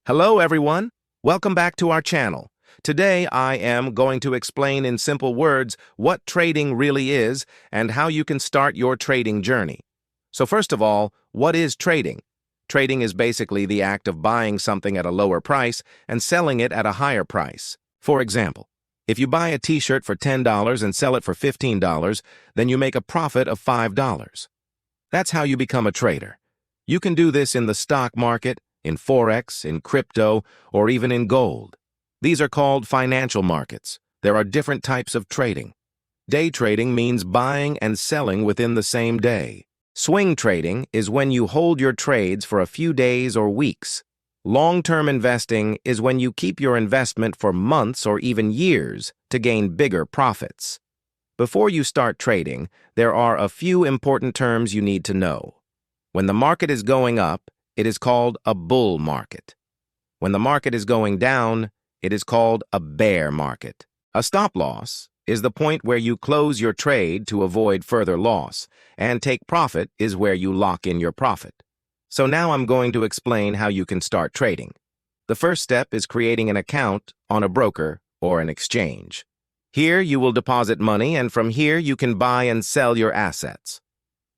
Hello everyone, welcome back to our channel. Today I am going to explain in simple words what trading really is and how you can start your trading journey. So first of all, what is trading? Trading is basically the act of buying something at a lower price and selling it at a higher price. For example, if you buy a t-shirt for $10 and sell it for $15, then you make a profit of $5. That's how you become a trader. You can do this in the stock market, in Forex, in crypto, or even in gold. These are called financial markets. There are different types of trading. Day trading means buying and selling within the same day. Swing trading is when you hold your trades for a few days or weeks. Long-term investing is when you keep your investment for months or even years to gain bigger profits. Before you start trading, there are a few important terms you need to know. When the market is going up, it is called a bull market. When the market is going down, it is called a bear market. A stop loss is the point where you close your trade to avoid further loss, and take profit is where you lock in your profit. So now I'm going to explain how you can start trading. The first step is creating an account on a broker or an exchange. Here you will deposit money, and from here you can buy and sell your assets.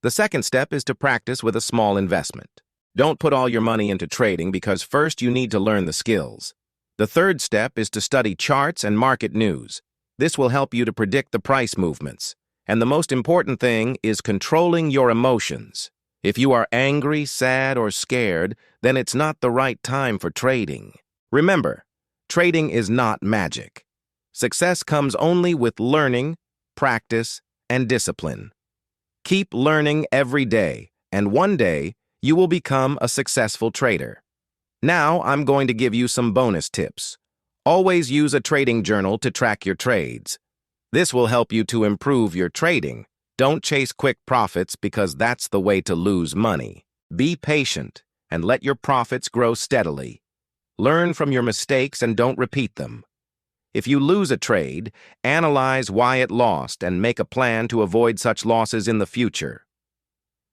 The second step is to practice with a small investment. Don't put all your money into trading because first you need to learn the skills. The third step is to study charts and market news. This will help you to predict the price movements. And the most important thing is controlling your emotions. If you are angry, sad, or scared, then it's not the right time for trading. Remember, trading is not magic. Success comes only with learning, practice, and discipline. Keep learning every day, and one day, you will become a successful trader. Now, I'm going to give you some bonus tips. Always use a trading journal to track your trades. This will help you to improve your trading. Don't chase quick profits because that's the way to lose money. Be patient and let your profits grow steadily. Learn from your mistakes and don't repeat them. If you lose a trade, analyze why it lost and make a plan to avoid such losses in the future.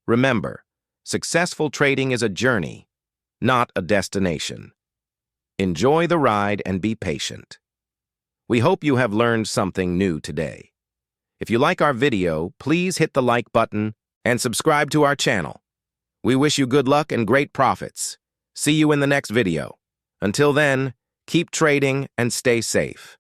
Remember, successful trading is a journey, not a destination. Enjoy the ride and be patient. We hope you have learned something new today. If you like our video, please hit the like button and subscribe to our channel. We wish you good luck and great profits. See you in the next video. Until then, keep trading and stay safe.